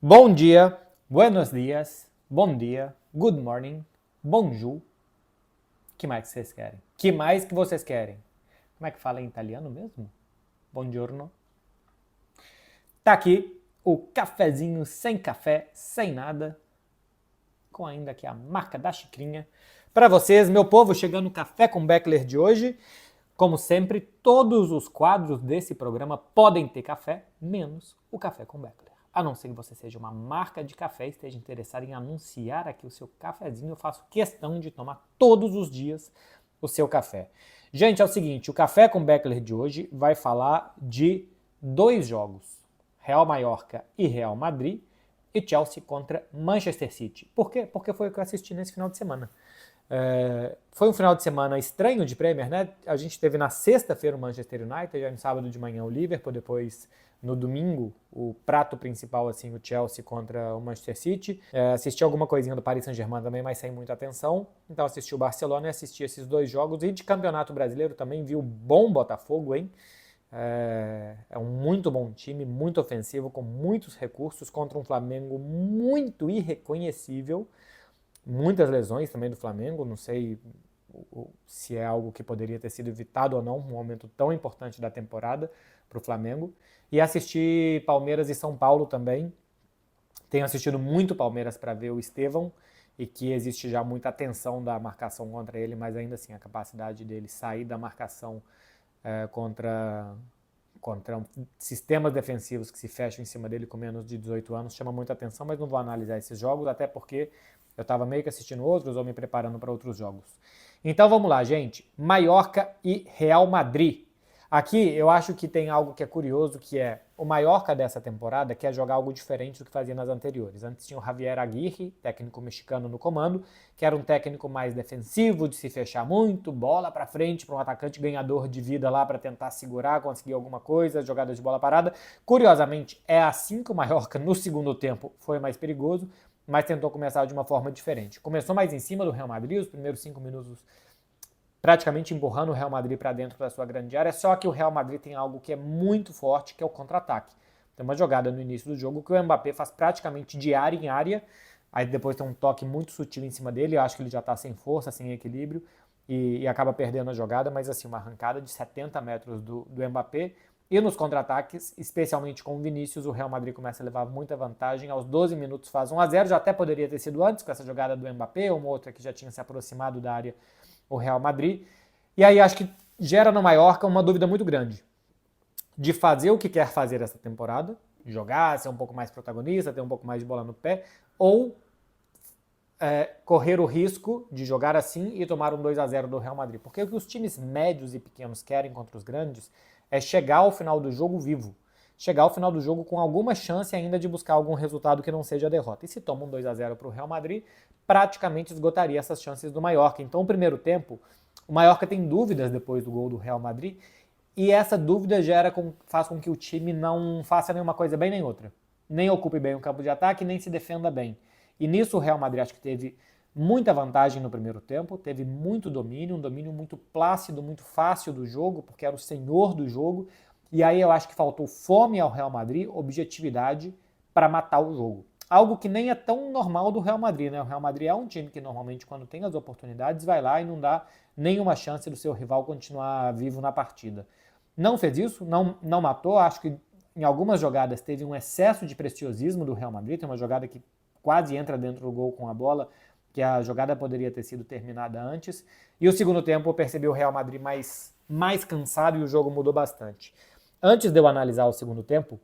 Bom dia, buenos dias, bom dia, good morning, bonjour. Que mais que vocês querem? Que mais que vocês querem? Como é que fala em italiano mesmo? Buongiorno. Tá aqui o cafezinho sem café, sem nada, com ainda aqui a marca da xicrinha. Para vocês, meu povo, chegando o Café com Beckler de hoje. Como sempre, todos os quadros desse programa podem ter café, menos o Café com Beckler. A não ser que você seja uma marca de café e esteja interessado em anunciar aqui o seu cafezinho, eu faço questão de tomar todos os dias o seu café. Gente, é o seguinte, o Café com Beckler de hoje vai falar de dois jogos, Real Mallorca e Real Madrid, e Chelsea contra Manchester City. Por quê? Porque foi o que eu assisti nesse final de semana. Foi um final de semana estranho de Premier, né? A gente teve na sexta-feira o Manchester United, já no sábado de manhã o Liverpool, depois no domingo o prato principal, assim, o Chelsea contra o Manchester City. Assisti alguma coisinha do Paris Saint-Germain também, mas sem muita atenção. Então assisti o Barcelona e assisti esses dois jogos. E de Campeonato Brasileiro também vi o bom Botafogo, hein? É um muito bom time, muito ofensivo, com muitos recursos, contra um Flamengo muito irreconhecível. Muitas lesões também do Flamengo, não sei se é algo que poderia ter sido evitado ou não, um momento tão importante da temporada para o Flamengo. E assisti Palmeiras e São Paulo também. Tenho assistido muito Palmeiras para ver o Estevão, e que existe já muita atenção da marcação contra ele, mas ainda assim a capacidade dele sair da marcação contra sistemas defensivos que se fecham em cima dele com menos de 18 anos chama muita atenção, mas não vou analisar esses jogos, até porque eu estava meio que assistindo outros ou me preparando para outros jogos. Então vamos lá, gente. Mallorca e Real Madrid. Aqui eu acho que tem algo que é curioso, que é o Mallorca dessa temporada quer jogar algo diferente do que fazia nas anteriores. Antes tinha o Javier Aguirre, técnico mexicano no comando, que era um técnico mais defensivo, de se fechar muito, bola para frente para um atacante ganhador de vida lá para tentar segurar, conseguir alguma coisa, jogadas de bola parada. Curiosamente, é assim que o Mallorca no segundo tempo foi mais perigoso, mas tentou começar de uma forma diferente. Começou mais em cima do Real Madrid, os primeiros 5 minutos praticamente empurrando o Real Madrid para dentro da sua grande área, só que o Real Madrid tem algo que é muito forte, que é o contra-ataque. Tem uma jogada no início do jogo que o Mbappé faz praticamente de área em área, aí depois tem um toque muito sutil em cima dele, eu acho que ele já está sem força, sem equilíbrio, e acaba perdendo a jogada, mas assim, uma arrancada de 70 metros do Mbappé. E nos contra-ataques, especialmente com o Vinícius, o Real Madrid começa a levar muita vantagem. Aos 12 minutos faz 1-0, já até poderia ter sido antes com essa jogada do Mbappé, uma outra que já tinha se aproximado da área, o Real Madrid. E aí acho que gera no Mallorca uma dúvida muito grande de fazer o que quer fazer essa temporada, jogar, ser um pouco mais protagonista, ter um pouco mais de bola no pé, ou correr o risco de jogar assim e tomar um 2-0 do Real Madrid. Porque o que os times médios e pequenos querem contra os grandes é chegar ao final do jogo vivo. Chegar ao final do jogo com alguma chance ainda de buscar algum resultado que não seja a derrota. E se toma um 2-0 para o Real Madrid, praticamente esgotaria essas chances do Mallorca. Então, o primeiro tempo, o Mallorca tem dúvidas depois do gol do Real Madrid, e essa dúvida faz com que o time não faça nenhuma coisa bem nem outra. Nem ocupe bem o campo de ataque, nem se defenda bem. E nisso o Real Madrid acho que teve muita vantagem no primeiro tempo, teve muito domínio, um domínio muito plácido, muito fácil do jogo, porque era o senhor do jogo. E aí eu acho que faltou fome ao Real Madrid, objetividade para matar o jogo. Algo que nem é tão normal do Real Madrid, né? O Real Madrid é um time que normalmente, quando tem as oportunidades, vai lá e não dá nenhuma chance do seu rival continuar vivo na partida. Não fez isso, não matou. Acho que em algumas jogadas teve um excesso de preciosismo do Real Madrid. Tem uma jogada que quase entra dentro do gol com a bola, que a jogada poderia ter sido terminada antes. E o segundo tempo eu percebi o Real Madrid mais cansado e o jogo mudou bastante. Antes de eu analisar o segundo tempo,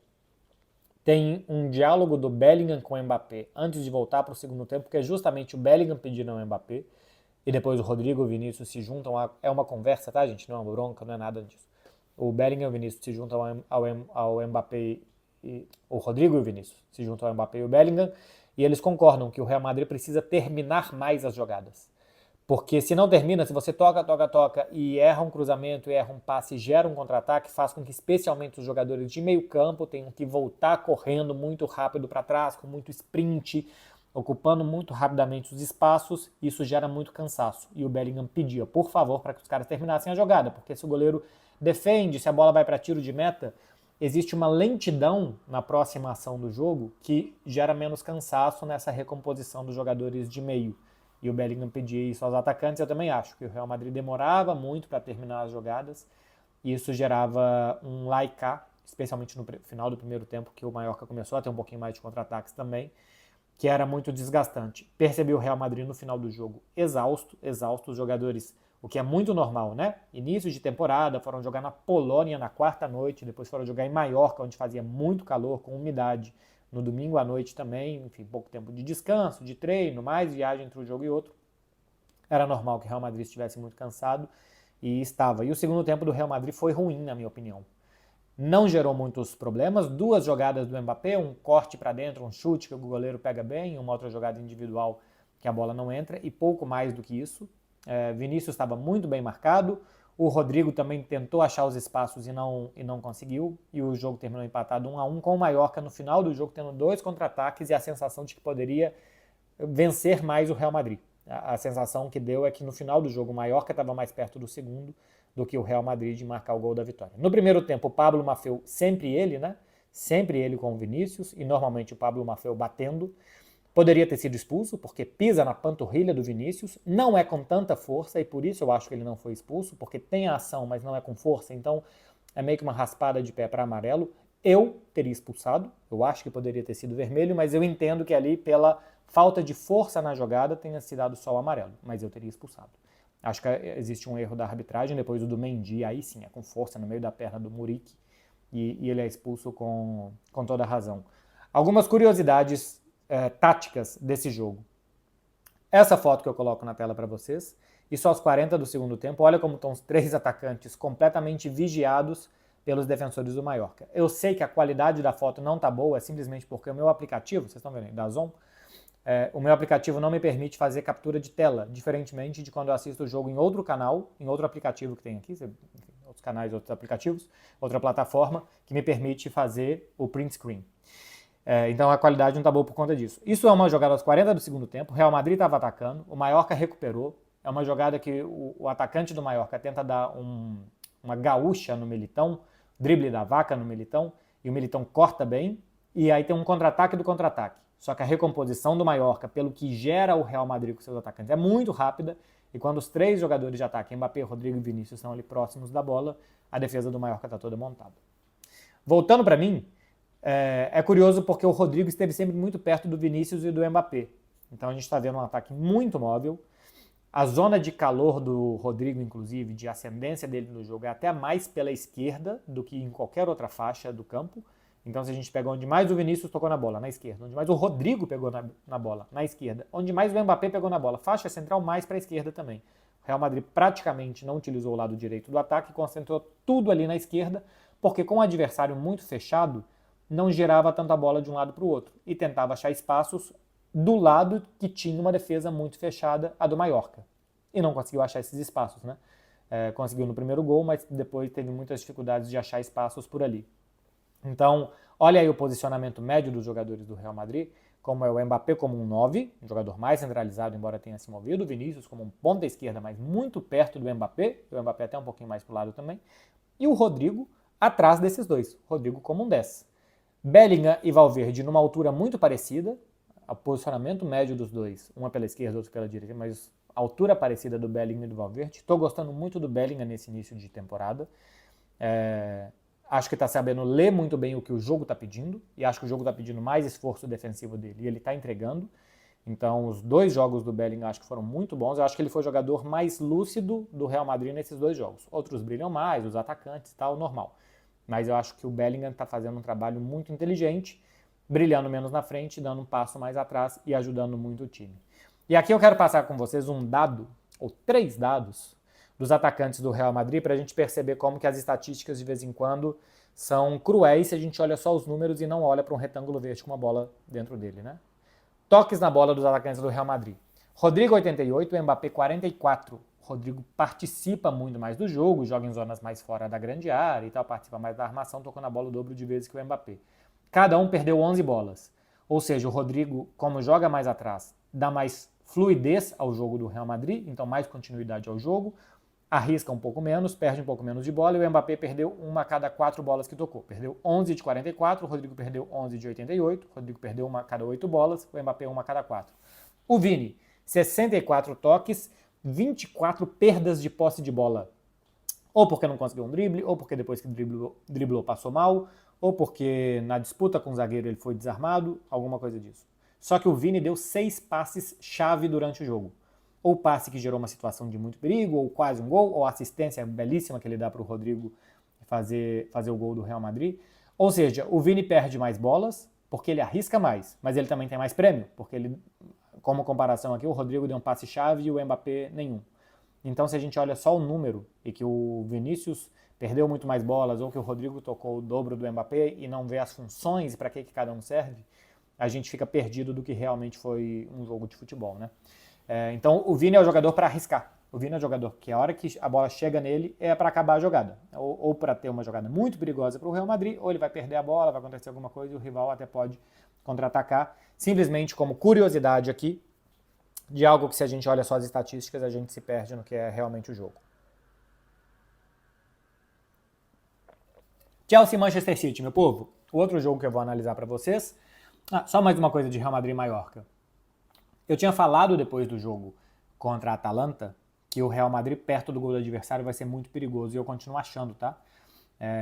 tem um diálogo do Bellingham com o Mbappé antes de voltar para o segundo tempo, que é justamente o Bellingham pedindo ao Mbappé, e depois o Rodrigo e o Vinícius se juntam. É uma conversa, tá, gente? Não é uma bronca, não é nada disso. O Bellingham e o Vinícius se juntam ao Mbappé, o Rodrigo e o Vinícius se juntam ao Mbappé e o Bellingham, e eles concordam que o Real Madrid precisa terminar mais as jogadas. Porque se não termina, se você toca e erra um cruzamento, e erra um passe e gera um contra-ataque, faz com que especialmente os jogadores de meio campo tenham que voltar correndo muito rápido para trás, com muito sprint, ocupando muito rapidamente os espaços. Isso gera muito cansaço. E o Bellingham pedia, por favor, para que os caras terminassem a jogada, porque se o goleiro defende, se a bola vai para tiro de meta, existe uma lentidão na aproximação do jogo que gera menos cansaço nessa recomposição dos jogadores de meio. E o Bellingham pedia isso aos atacantes. Eu também acho que o Real Madrid demorava muito para terminar as jogadas e isso gerava um lá e cá, especialmente no final do primeiro tempo, que o Mallorca começou a ter um pouquinho mais de contra-ataques também, que era muito desgastante. Percebi o Real Madrid no final do jogo exausto, os jogadores, o que é muito normal, né? Início de temporada, foram jogar na Polônia na quarta noite, depois foram jogar em Maiorca, onde fazia muito calor, com umidade, no domingo à noite também, enfim, pouco tempo de descanso, de treino, mais viagem entre um jogo e outro. Era normal que o Real Madrid estivesse muito cansado, e estava. E o segundo tempo do Real Madrid foi ruim, na minha opinião. Não gerou muitos problemas, 2 jogadas do Mbappé, um corte para dentro, um chute que o goleiro pega bem, uma outra jogada individual que a bola não entra, e pouco mais do que isso. Vinícius estava muito bem marcado, o Rodrigo também tentou achar os espaços e não conseguiu, e o jogo terminou empatado 1-1 com o Mallorca no final do jogo tendo 2 contra-ataques e a sensação de que poderia vencer mais o Real Madrid. A sensação que deu é que no final do jogo o Mallorca estava mais perto do segundo do que o Real Madrid de marcar o gol da vitória. No primeiro tempo, o Pablo Maffeo, sempre ele, né? Sempre ele com o Vinícius, e normalmente o Pablo Maffeo batendo. Poderia ter sido expulso, porque pisa na panturrilha do Vinícius, não é com tanta força, e por isso eu acho que ele não foi expulso, porque tem a ação, mas não é com força, então é meio que uma raspada de pé para amarelo. Eu teria expulsado, eu acho que poderia ter sido vermelho, mas eu entendo que ali, pela falta de força na jogada, tenha se dado só o amarelo, mas eu teria expulsado. Acho que existe um erro da arbitragem, depois o do Mendy, aí sim, é com força no meio da perna do Muriqi, e ele é expulso com toda a razão. Algumas curiosidades táticas desse jogo. Essa foto que eu coloco na tela para vocês, isso aos 40 do segundo tempo, olha como estão os 3 atacantes completamente vigiados pelos defensores do Mallorca. Eu sei que a qualidade da foto não está boa, é simplesmente porque o meu aplicativo, vocês estão vendo aí, DAZN, o meu aplicativo não me permite fazer captura de tela, diferentemente de quando eu assisto o jogo em outro canal, em outro aplicativo que tem aqui, enfim, outros canais, outros aplicativos, outra plataforma, que me permite fazer o print screen. Então a qualidade não está boa por conta disso. Isso é uma jogada aos 40 do segundo tempo, o Real Madrid estava atacando, o Mallorca recuperou, é uma jogada que o atacante do Mallorca tenta dar uma gaúcha no Militão, drible da vaca no Militão, e o Militão corta bem, e aí tem um contra-ataque do contra-ataque. Só que a recomposição do Mallorca, pelo que gera o Real Madrid com seus atacantes, é muito rápida, e quando os 3 jogadores de ataque, Mbappé, Rodrigo e Vinícius, estão ali próximos da bola, a defesa do Mallorca está toda montada. Voltando para mim, é curioso porque o Rodrigo esteve sempre muito perto do Vinícius e do Mbappé. Então a gente está vendo um ataque muito móvel. A zona de calor do Rodrigo, inclusive, de ascendência dele no jogo, é até mais pela esquerda do que em qualquer outra faixa do campo. Então se a gente pega onde mais o Vinícius tocou na bola, na esquerda. Onde mais o Rodrigo pegou na bola, na esquerda. Onde mais o Mbappé pegou na bola, faixa central mais para a esquerda também. O Real Madrid praticamente não utilizou o lado direito do ataque, concentrou tudo ali na esquerda, porque com o adversário muito fechado, não girava tanta bola de um lado para o outro e tentava achar espaços do lado que tinha uma defesa muito fechada, a do Mallorca. E não conseguiu achar esses espaços, né? Conseguiu no primeiro gol, mas depois teve muitas dificuldades de achar espaços por ali. Então, olha aí o posicionamento médio dos jogadores do Real Madrid, como é o Mbappé como um 9, um jogador mais centralizado, embora tenha se movido, o Vinícius como um ponta esquerda, mas muito perto do Mbappé, o Mbappé até um pouquinho mais para o lado também, e o Rodrigo atrás desses dois, Rodrigo como um 10. Bellingham e Valverde numa altura muito parecida, o posicionamento médio dos dois, uma pela esquerda, outro pela direita, mas a altura parecida do Bellingham e do Valverde. Estou gostando muito do Bellingham nesse início de temporada. Acho que está sabendo ler muito bem o que o jogo está pedindo, e acho que o jogo está pedindo mais esforço defensivo dele, e ele está entregando. Então, os 2 jogos do Bellingham acho que foram muito bons. Eu acho que ele foi o jogador mais lúcido do Real Madrid nesses 2 jogos. Outros brilham mais, os atacantes e tal, normal. Mas eu acho que o Bellingham está fazendo um trabalho muito inteligente, brilhando menos na frente, dando um passo mais atrás e ajudando muito o time. E aqui eu quero passar com vocês um dado, ou 3 dados, dos atacantes do Real Madrid, para a gente perceber como que as estatísticas de vez em quando são cruéis se a gente olha só os números e não olha para um retângulo verde com uma bola dentro dele, né? Toques na bola dos atacantes do Real Madrid. Rodrigo 88, Mbappé 44. Rodrigo participa muito mais do jogo, joga em zonas mais fora da grande área e tal, participa mais da armação, tocou na bola o dobro de vezes que o Mbappé. Cada um perdeu 11 bolas. Ou seja, o Rodrigo, como joga mais atrás, dá mais fluidez ao jogo do Real Madrid, então mais continuidade ao jogo. arrisca um pouco menos, perde um pouco menos de bola, e o Mbappé perdeu uma a cada 4 bolas que tocou. Perdeu 11 de 44, o Rodrigo perdeu 11 de 88, o Rodrigo perdeu uma a cada 8 bolas, o Mbappé uma a cada 4. O Vini, 64 toques, 24 perdas de posse de bola. Ou porque não conseguiu um drible, ou porque depois que driblou passou mal, ou porque na disputa com o zagueiro ele foi desarmado, alguma coisa disso. Só que o Vini deu 6 passes chave durante o jogo. Ou passe que gerou uma situação de muito perigo, ou quase um gol, ou assistência belíssima que ele dá para o Rodrigo fazer o gol do Real Madrid. Ou seja, o Vini perde mais bolas, porque ele arrisca mais, mas ele também tem mais prêmio, porque ele, como comparação aqui, o Rodrigo deu um passe chave e o Mbappé nenhum. Então, se a gente olha só o número e que o Vinícius perdeu muito mais bolas ou que o Rodrigo tocou o dobro do Mbappé e não vê as funções e para que cada um serve, a gente fica perdido do que realmente foi um jogo de futebol, né? Então, o Vini é o jogador para arriscar. O Vini é o jogador que a hora que a bola chega nele é para acabar a jogada. Ou para ter uma jogada muito perigosa para o Real Madrid, ou ele vai perder a bola, vai acontecer alguma coisa e o rival até pode contra-atacar. Simplesmente como curiosidade aqui, de algo que se a gente olha só as estatísticas, a gente se perde no que é realmente o jogo. Chelsea e Manchester City, meu povo. O outro jogo que eu vou analisar para vocês. Só mais uma coisa de Real Madrid e Mallorca. Eu tinha falado depois do jogo contra a Atalanta que o Real Madrid perto do gol do adversário vai ser muito perigoso, e eu continuo achando, tá?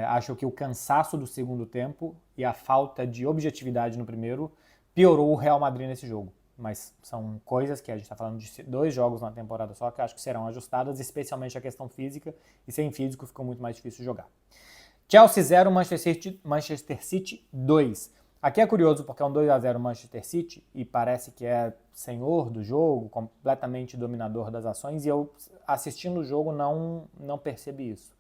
Acho que o cansaço do segundo tempo e a falta de objetividade no primeiro piorou o Real Madrid nesse jogo. Mas são coisas que a gente está falando de 2 jogos na temporada só, que eu acho que serão ajustadas, especialmente a questão física, e sem físico ficou muito mais difícil jogar. Chelsea 0, Manchester City 2. Aqui é curioso porque é um 2-0 Manchester City e parece que é senhor do jogo, completamente dominador das ações, e eu assistindo o jogo não percebi isso.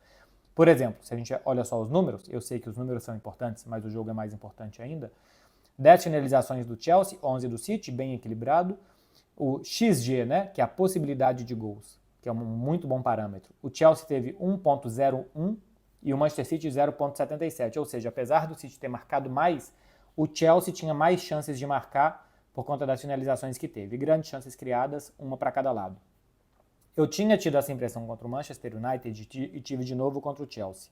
Por exemplo, se a gente olha só os números, eu sei que os números são importantes, mas o jogo é mais importante ainda. 10 finalizações do Chelsea, 11 do City, bem equilibrado. O XG, né, que é a possibilidade de gols, que é um muito bom parâmetro. O Chelsea teve 1.01 e o Manchester City 0.77, ou seja, apesar do City ter marcado mais, o Chelsea tinha mais chances de marcar por conta das finalizações que teve. Grandes chances criadas, uma para cada lado. Eu tinha tido essa impressão contra o Manchester United e tive de novo contra o Chelsea.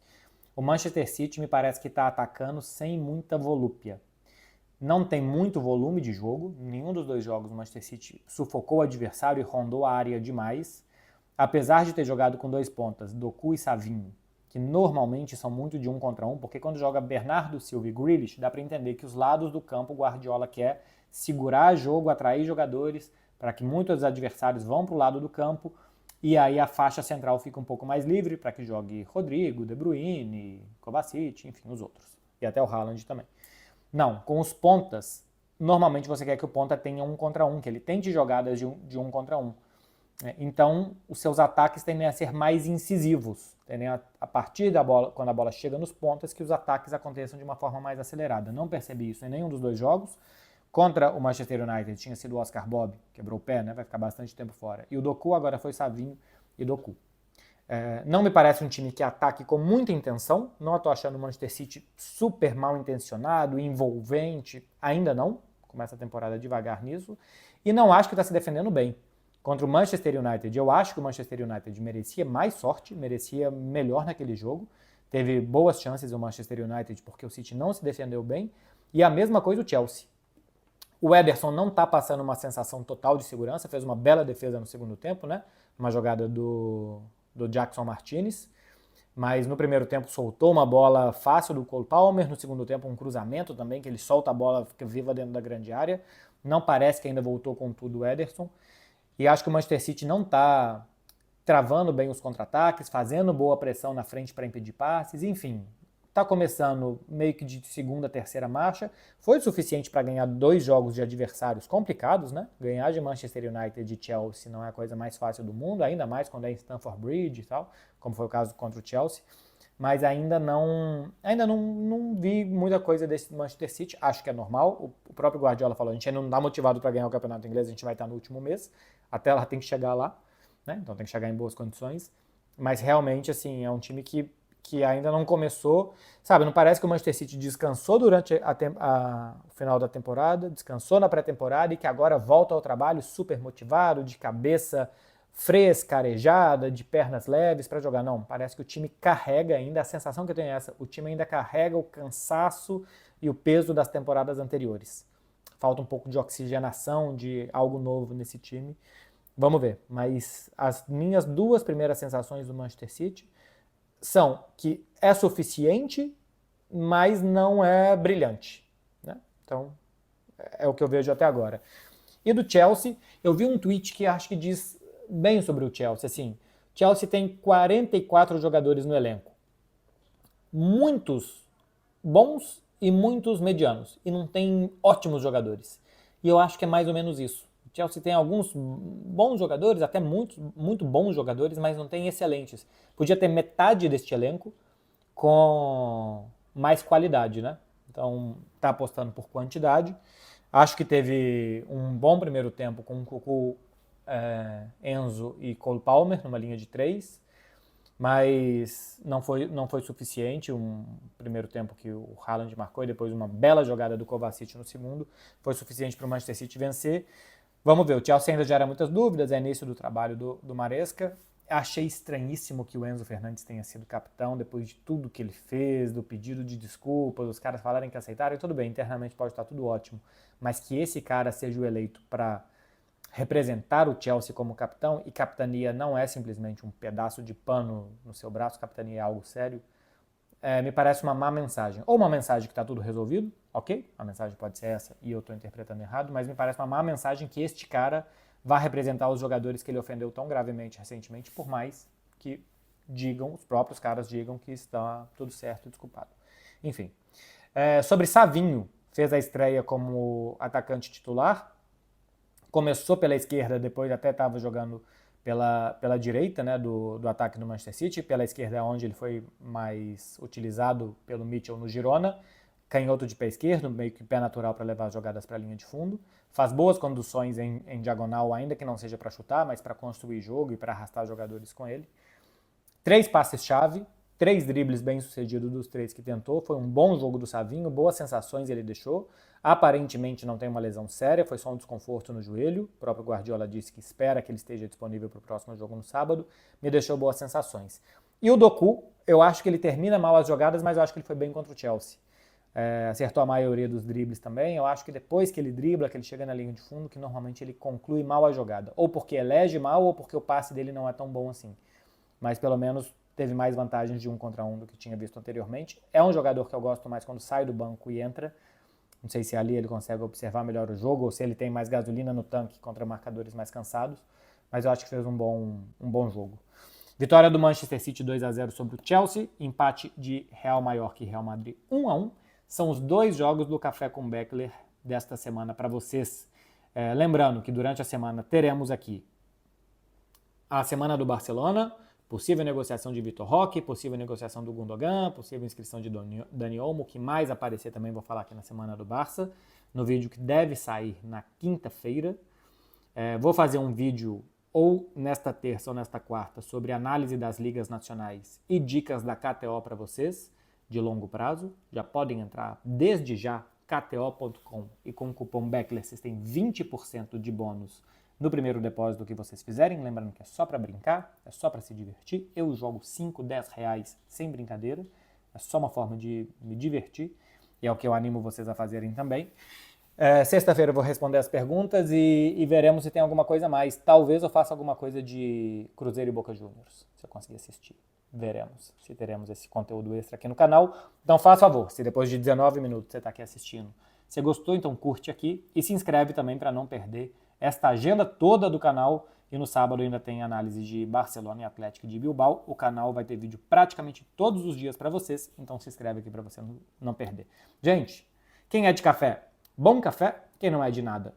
O Manchester City me parece que está atacando sem muita volúpia. Não tem muito volume de jogo, nenhum dos 2 jogos o Manchester City sufocou o adversário e rondou a área demais, apesar de ter jogado com 2 pontas, Doku e Savinho, que normalmente são muito de 1 contra 1, porque quando joga Bernardo Silva e Grealish, dá para entender que os lados do campo o Guardiola quer segurar jogo, atrair jogadores, para que muitos adversários vão para o lado do campo, e aí a faixa central fica um pouco mais livre para que jogue Rodrigo, De Bruyne, Kovacic, enfim, os outros. E até o Haaland também. Não, com os pontas, normalmente você quer que o ponta tenha 1 contra 1, que ele tente jogadas de 1 contra 1. Então, os seus ataques tendem a ser mais incisivos. Tendem a partir da bola, quando a bola chega nos pontas, que os ataques aconteçam de uma forma mais acelerada. Não percebi isso em nenhum dos 2 jogos. Contra o Manchester United tinha sido o Oscar Bobb, quebrou o pé, né? Vai ficar bastante tempo fora. E o Doku agora foi Savinho e Doku. Não me parece um time que ataque com muita intenção. Não estou achando o Manchester City super mal intencionado, envolvente. Ainda não. Começa a temporada devagar nisso. E não acho que está se defendendo bem. Contra o Manchester United, eu acho que o Manchester United merecia mais sorte, merecia melhor naquele jogo. Teve boas chances o Manchester United porque o City não se defendeu bem. E a mesma coisa o Chelsea. O Ederson não está passando uma sensação total de segurança, fez uma bela defesa no segundo tempo, né? Uma jogada do Jackson Martinez, mas no primeiro tempo soltou uma bola fácil do Cole Palmer, no segundo tempo um cruzamento também, que ele solta a bola, fica viva dentro da grande área. Não parece que ainda voltou com tudo o Ederson. E acho que o Manchester City não está travando bem os contra-ataques, fazendo boa pressão na frente para impedir passes, enfim. Está começando meio que de segunda, terceira marcha. Foi o suficiente para ganhar 2 jogos de adversários complicados, né? Ganhar de Manchester United e Chelsea não é a coisa mais fácil do mundo, ainda mais quando é em Stamford Bridge e tal, como foi o caso contra o Chelsea. Mas ainda não vi muita coisa desse Manchester City. Acho que é normal. O próprio Guardiola falou, a gente ainda não está motivado para ganhar o campeonato inglês, a gente vai estar no último mês. Até lá tem que chegar lá, né? Então tem que chegar em boas condições. Mas realmente, assim, é um time que ainda não começou, sabe, não parece que o Manchester City descansou durante o final da temporada, descansou na pré-temporada e que agora volta ao trabalho super motivado, de cabeça fresca, arejada, de pernas leves para jogar. Não, parece que o time carrega ainda, a sensação que eu tenho é essa, o time ainda carrega o cansaço e o peso das temporadas anteriores. Falta um pouco de oxigenação, de algo novo nesse time. Vamos ver, mas as minhas duas primeiras sensações do Manchester City são que é suficiente, mas não é brilhante, né? Então, é o que eu vejo até agora. E do Chelsea, eu vi um tweet que acho que diz bem sobre o Chelsea. Assim, Chelsea tem 44 jogadores no elenco. Muitos bons e muitos medianos. E não tem ótimos jogadores. E eu acho que é mais ou menos isso. O Chelsea tem alguns bons jogadores, até muito bons jogadores, mas não tem excelentes. Podia ter metade deste elenco com mais qualidade, né? Então, tá apostando por quantidade. Acho que teve um bom primeiro tempo com Cucu, Enzo e Cole Palmer numa linha de 3, mas não foi suficiente. Um primeiro tempo que o Haaland marcou e depois uma bela jogada do Kovacic no segundo foi suficiente para o Manchester City vencer. Vamos ver, o Chelsea ainda gera muitas dúvidas, é início do trabalho do Maresca. Achei estranhíssimo que o Enzo Fernandes tenha sido capitão depois de tudo que ele fez, do pedido de desculpas, os caras falarem que aceitaram, e tudo bem, internamente pode estar tudo ótimo, mas que esse cara seja o eleito para representar o Chelsea como capitão, e capitania não é simplesmente um pedaço de pano no seu braço, capitania é algo sério, me parece uma má mensagem. Ou uma mensagem que está tudo resolvido, ok, a mensagem pode ser essa e eu estou interpretando errado, mas me parece uma má mensagem que este cara vai representar os jogadores que ele ofendeu tão gravemente recentemente, por mais que os próprios caras digam que está tudo certo e desculpado. Enfim, sobre Savinho, fez a estreia como atacante titular, começou pela esquerda, depois até estava jogando pela direita, né, do ataque do Manchester City, pela esquerda é onde ele foi mais utilizado pelo Mitchell no Girona, canhoto de pé esquerdo, meio que pé natural para levar as jogadas para a linha de fundo, faz boas conduções em diagonal, ainda que não seja para chutar, mas para construir jogo e para arrastar jogadores com ele. 3 passes-chave, 3 dribles bem sucedidos dos 3 que tentou, foi um bom jogo do Savinho, boas sensações ele deixou, aparentemente não tem uma lesão séria, foi só um desconforto no joelho, o próprio Guardiola disse que espera que ele esteja disponível para o próximo jogo no sábado, me deixou boas sensações. E o Doku, eu acho que ele termina mal as jogadas, mas eu acho que ele foi bem contra o Chelsea. Acertou a maioria dos dribles também. Eu acho que depois que ele dribla, que ele chega na linha de fundo, que normalmente ele conclui mal a jogada. Ou porque elege mal, ou porque o passe dele não é tão bom assim. Mas pelo menos teve mais vantagens de 1 contra 1 do que tinha visto anteriormente. É um jogador que eu gosto mais quando sai do banco e entra. Não sei se ali ele consegue observar melhor o jogo, ou se ele tem mais gasolina no tanque contra marcadores mais cansados. Mas eu acho que fez um bom jogo. Vitória do Manchester City 2-0 sobre o Chelsea. Empate de Real Mallorca e Real Madrid 1-1. São os 2 jogos do Café com Beckler desta semana para vocês. Lembrando que durante a semana teremos aqui a semana do Barcelona, possível negociação de Vitor Roque, possível negociação do Gundogan, possível inscrição de Dani Olmo, o que mais aparecer também vou falar aqui na semana do Barça, no vídeo que deve sair na quinta-feira. Vou fazer um vídeo ou nesta terça ou nesta quarta sobre análise das ligas nacionais e dicas da KTO para vocês, de longo prazo. Já podem entrar desde já, kto.com, e com o cupom BECKLER vocês têm 20% de bônus no primeiro depósito que vocês fizerem. Lembrando que é só para brincar, é só para se divertir. Eu jogo 5, 10 reais sem brincadeira, é só uma forma de me divertir e é o que eu animo vocês a fazerem também. Sexta-feira eu vou responder as perguntas e veremos se tem alguma coisa a mais. Talvez eu faça alguma coisa de Cruzeiro e Boca Juniors, se eu conseguir assistir. Veremos se teremos esse conteúdo extra aqui no canal. Então faça favor, se depois de 19 minutos você está aqui assistindo, você gostou, então curte aqui e se inscreve também para não perder esta agenda toda do canal. E no sábado ainda tem análise de Barcelona e Atlético de Bilbao. O canal vai ter vídeo praticamente todos os dias para vocês, então se inscreve aqui para você não perder. Gente, quem é de café, bom café. Quem não é de nada,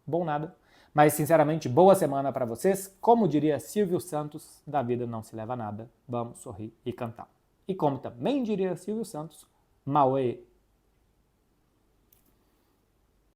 bom nada. Mas, sinceramente, boa semana para vocês. Como diria Silvio Santos, da vida não se leva nada. Vamos sorrir e cantar. E como também diria Silvio Santos, Mauê